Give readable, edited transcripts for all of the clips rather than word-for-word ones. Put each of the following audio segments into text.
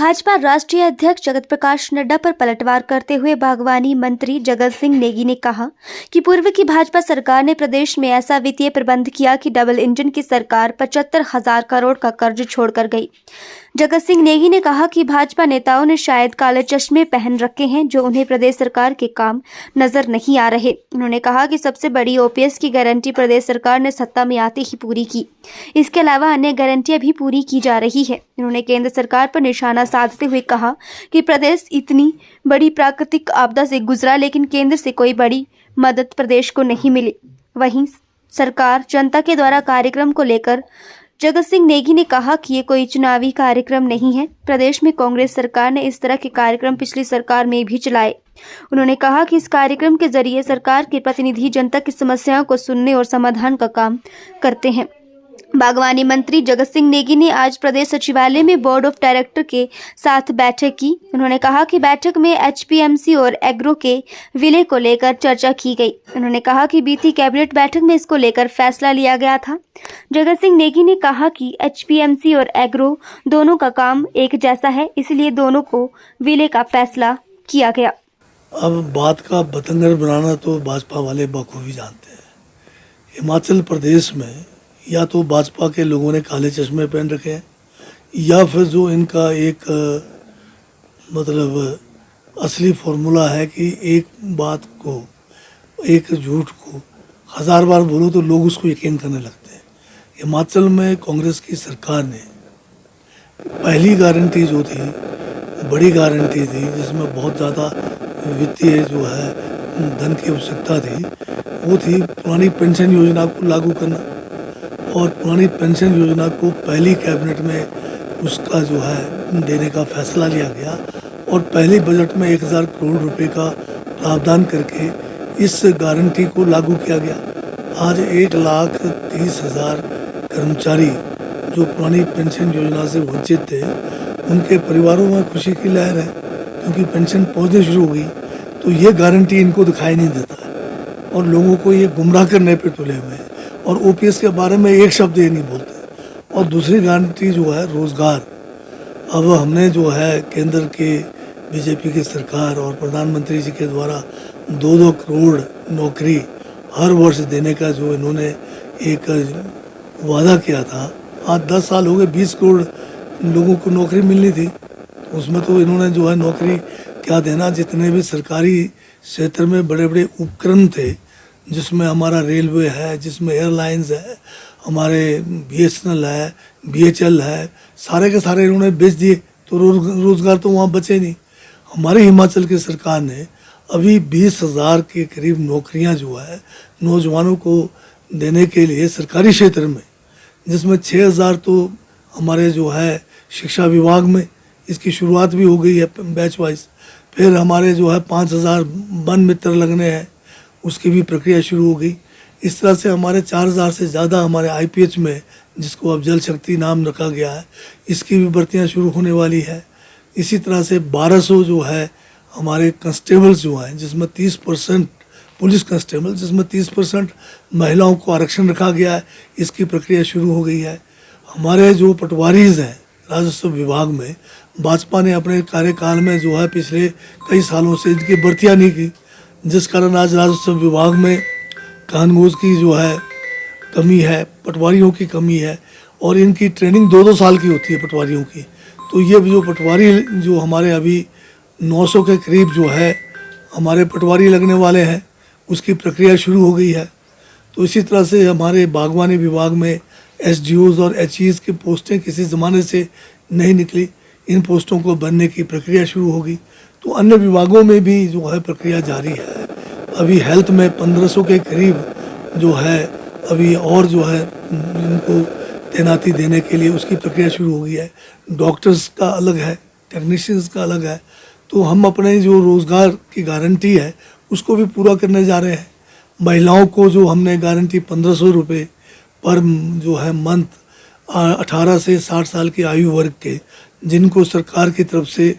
भाजपा राष्ट्रीय अध्यक्ष जगत प्रकाश नड्डा पर पलटवार करते हुए बागवानी मंत्री जगत सिंह नेगी ने कहा कि पूर्व की भाजपा सरकार ने प्रदेश में ऐसा वित्तीय प्रबंध किया कि डबल इंजन की सरकार 75,000 करोड़ का कर्ज छोड़कर गई। जगत सिंह नेगी ने कहा कि भाजपा नेताओं ने शायद काले चश्मे पहन रखे हैं जो उन्हें प्रदेश सरकार के काम नजर नहीं आ रहे। उन्होंने कहा कि सबसे बड़ी ओपीएस की गारंटी प्रदेश सरकार ने सत्ता में आते ही पूरी की। इसके अलावा अन्य गारंटियां भी पूरी की जा रही है। उन्होंने केंद्र सरकार पर निशाना साधते हुए कहा कि प्रदेश इतनी बड़ी प्राकृतिक आपदा से गुजरा लेकिन केंद्र से कोई बड़ी मदद प्रदेश को नहीं मिली। वहीं सरकार जनता के द्वारा कार्यक्रम को लेकर जगत सिंह नेगी ने कहा कि ये कोई चुनावी कार्यक्रम नहीं है। प्रदेश में कांग्रेस सरकार ने इस तरह के कार्यक्रम पिछली सरकार में भी चलाए। उन्होंने कहा कि इस कार्यक्रम के जरिए सरकार के प्रतिनिधि जनता की समस्याओं को सुनने और समाधान का काम करते हैं। बागवानी मंत्री जगत सिंह नेगी ने आज प्रदेश सचिवालय में बोर्ड ऑफ डायरेक्टर के साथ बैठक की। उन्होंने कहा कि बैठक में एचपीएमसी और एग्रो के विलय को लेकर चर्चा की गई। उन्होंने कहा कि बीती कैबिनेट बैठक में इसको लेकर फैसला लिया गया था। जगत सिंह नेगी ने कहा कि एचपीएमसी और एग्रो दोनों का काम एक जैसा है, इसलिए दोनों को विलय का फैसला किया गया। अब बात का बतंगड़ बनाना तो भाजपा वाले बखूबी जानते हैं। हिमाचल प्रदेश में या तो भाजपा के लोगों ने काले चश्मे पहन रखे हैं या फिर जो इनका एक मतलब असली फॉर्मूला है कि एक बात को, एक झूठ को 1000 बार बोलो तो लोग उसको यकीन करने लगते हैं। हिमाचल में कांग्रेस की सरकार ने पहली गारंटी जो थी, बड़ी गारंटी थी जिसमें बहुत ज़्यादा वित्तीय जो है धन की आवश्यकता थी, वो थी पुरानी पेंशन योजना को लागू करना। और पुरानी पेंशन योजना को पहली कैबिनेट में उसका जो है देने का फैसला लिया गया और पहले बजट में 1000 करोड़ रुपए का प्रावधान करके इस गारंटी को लागू किया गया। आज 1,30,000 कर्मचारी जो पुरानी पेंशन योजना से वंचित थे, उनके परिवारों में खुशी की लहर है क्योंकि पेंशन पहुँचने शुरू हो गई। तो ये गारंटी इनको दिखाई नहीं देता है और लोगों को ये गुमराह करने पर तुले हुए हैं और ओपीएस के बारे में एक शब्द ये नहीं बोलते। और दूसरी गारंटी जो है रोजगार, अब हमने जो है केंद्र के बीजेपी की सरकार और प्रधानमंत्री जी के द्वारा 2-2 करोड़ नौकरी हर वर्ष देने का जो इन्होंने एक वादा किया था, आज 10 साल हो गए, 20 करोड़ लोगों को नौकरी मिलनी थी। उसमें तो इन्होंने जो है नौकरी क्या देना, जितने भी सरकारी क्षेत्र में बड़े बड़े उपक्रम थे, जिसमें हमारा रेलवे है, जिसमें एयरलाइंस है, हमारे बीएसएनएल है, बीएचएल है, सारे के सारे इन्होंने बेच दिए तो रोजगार तो वहाँ बचे नहीं। हमारे हिमाचल की सरकार ने अभी 20,000 के करीब नौकरियाँ जो है नौजवानों को देने के लिए सरकारी क्षेत्र में, जिसमें 6,000 तो हमारे जो है शिक्षा विभाग में इसकी शुरुआत भी हो गई है बैच वाइज। फिर हमारे जो है 5,000 वन मित्र लगने हैं, उसकी भी प्रक्रिया शुरू हो गई। इस तरह से हमारे 4,000 से ज़्यादा हमारे आईपीएच में, जिसको अब जल शक्ति नाम रखा गया है, इसकी भी भर्तियाँ शुरू होने वाली है। इसी तरह से 1200 जो है हमारे कंस्टेबल्स जो हैं, जिसमें 30% पुलिस कंस्टेबल, जिसमें 30% महिलाओं को आरक्षण रखा गया है, इसकी प्रक्रिया शुरू हो गई है। हमारे जो पटवारीज हैं राजस्व विभाग में, भाजपा ने अपने कार्यकाल में जो है पिछले कई सालों से इनकी भर्तियाँ नहीं की, जिस कारण आज राजस्व विभाग में कानून की जो है कमी है, पटवारियों की कमी है और इनकी ट्रेनिंग 2-2 साल की होती है पटवारियों की। तो ये जो पटवारी जो हमारे अभी 900 के करीब जो है हमारे पटवारी लगने वाले हैं, उसकी प्रक्रिया शुरू हो गई है। तो इसी तरह से हमारे बागवानी विभाग में एसडीओज और एचईज की पोस्टें किसी ज़माने से नहीं निकली, इन पोस्टों को बनने की प्रक्रिया शुरू होगी। तो अन्य विभागों में भी जो है प्रक्रिया जारी है। अभी हेल्थ में 1500 के करीब जो है अभी और जो है इनको तैनाती देने के लिए उसकी प्रक्रिया शुरू हो गई है। डॉक्टर्स का अलग है, टेक्नीशियंस का अलग है। तो हम अपने जो रोज़गार की गारंटी है उसको भी पूरा करने जा रहे हैं। महिलाओं को जो हमने गारंटी 1500 रुपये पर जो है मंथ 18 से 60 साल की आयु वर्ग के, जिनको सरकार की तरफ से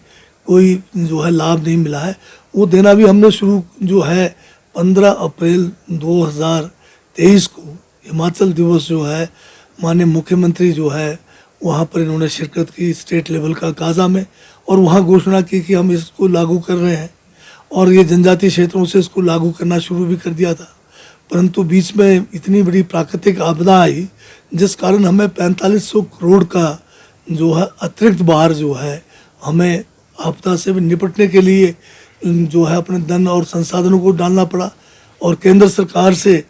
कोई जो है लाभ नहीं मिला है, वो देना भी हमने शुरू जो है 15 अप्रैल 2023 को हिमाचल दिवस जो है माननीय मुख्यमंत्री जो है वहाँ पर इन्होंने शिरकत की स्टेट लेवल का काजा में, और वहाँ घोषणा की कि हम इसको लागू कर रहे हैं, और ये जनजातीय क्षेत्रों से इसको लागू करना शुरू भी कर दिया था। परंतु बीच में इतनी बड़ी प्राकृतिक आपदा आई जिस कारण हमें 4500 करोड़ का जो है अतिरिक्त भार जो है हमें आपदा से निपटने के लिए जो है अपने धन और संसाधनों को डालना पड़ा। और केंद्र सरकार से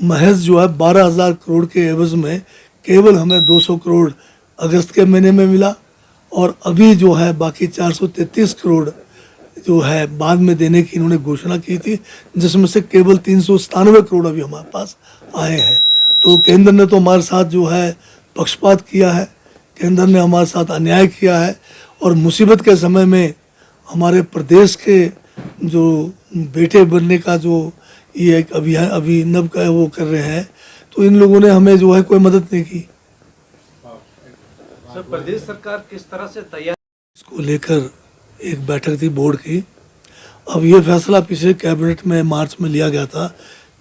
महज जो है 12,000 करोड़ के एवज में केवल हमें 200 करोड़ अगस्त के महीने में मिला, और अभी जो है बाकी 433 करोड़ जो है बाद में देने की इन्होंने घोषणा की थी, जिसमें से केवल 397 करोड़ अभी हमारे पास आए हैं। तो केंद्र ने तो हमारे साथ जो है पक्षपात किया है, केंद्र ने हमारे साथ अन्याय किया है, और मुसीबत के समय में हमारे प्रदेश के जो बेटे बनने का जो ये एक अभियान अभिनव का वो कर रहे हैं, तो इन लोगों ने हमें जो है कोई मदद नहीं की। सर, प्रदेश सरकार किस तरह से तैयार इसको लेकर एक बैठक थी बोर्ड की। अब ये फैसला पिछले कैबिनेट में मार्च में लिया गया था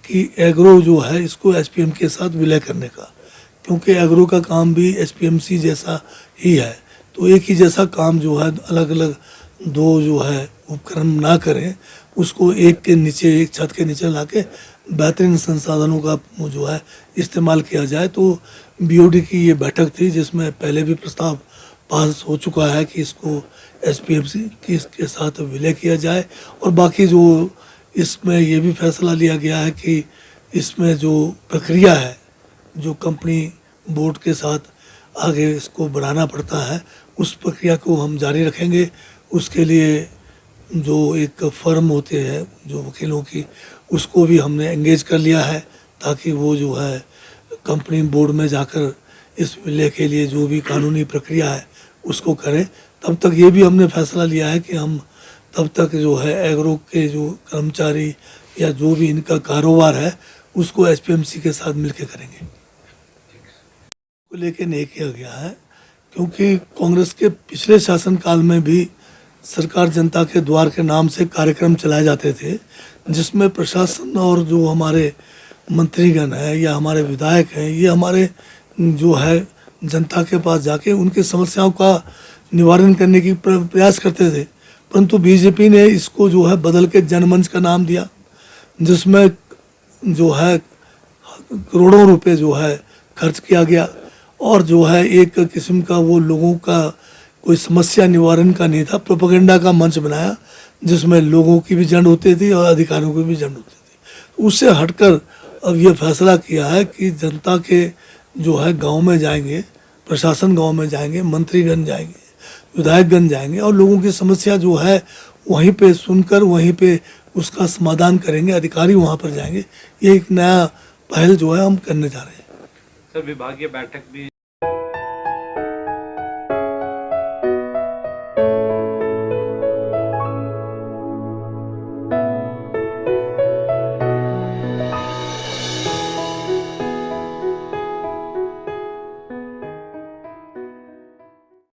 कि एग्रो जो है इसको एसपीएम के साथ विलय करने का, क्योंकि एग्रो का काम भी एसपीएमसी जैसा ही है। तो एक ही जैसा काम जो है अलग अलग दो जो है उपक्रम ना करें, उसको एक के नीचे एक छत के नीचे ला के बेहतरीन संसाधनों का जो है इस्तेमाल किया जाए। तो बीओडी की ये बैठक थी जिसमें पहले भी प्रस्ताव पास हो चुका है कि इसको एसपीएमसी के साथ विलय किया जाए, और बाकी जो इसमें ये भी फैसला लिया गया है कि इसमें जो प्रक्रिया है जो कंपनी बोर्ड के साथ आगे इसको बढ़ाना पड़ता है, उस प्रक्रिया को हम जारी रखेंगे। उसके लिए जो एक फर्म होते हैं जो वकीलों की, उसको भी हमने एंगेज कर लिया है ताकि वो जो है कंपनी बोर्ड में जाकर इस विलय के लिए जो भी कानूनी प्रक्रिया है उसको करें। तब तक ये भी हमने फैसला लिया है कि हम तब तक जो है एग्रो के जो कर्मचारी या जो भी इनका कारोबार है उसको एसपीएमसी के साथ मिलकर करेंगे। को लेके नहीं किया गया है क्योंकि कांग्रेस के पिछले शासनकाल में भी सरकार जनता के द्वार के नाम से कार्यक्रम चलाए जाते थे, जिसमें प्रशासन और जो हमारे मंत्रीगण हैं या हमारे विधायक हैं, ये हमारे जो है जनता के पास जाके उनकी समस्याओं का निवारण करने की प्रयास करते थे। परंतु बीजेपी ने इसको जो है बदल के जनमंच का नाम दिया, जिसमें जो है करोड़ों रुपए जो है खर्च किया गया, और जो है एक किस्म का वो लोगों का कोई समस्या निवारण का नहीं था, प्रोपेगेंडा का मंच बनाया जिसमें लोगों की भी जंड होती थी और अधिकारियों की भी जंड होती थी। उससे हटकर अब ये फैसला किया है कि जनता के जो है गांव में जाएंगे, प्रशासन गांव में जाएंगे, मंत्रीगण जाएंगे, विधायकगण जाएंगे, और लोगों की समस्या जो है वहीं पे सुनकर वहीं पे उसका समाधान करेंगे, अधिकारी वहाँ पर जाएंगे। ये एक नया पहल जो है हम करने जा रहे हैं। सर, विभागीय बैठक भी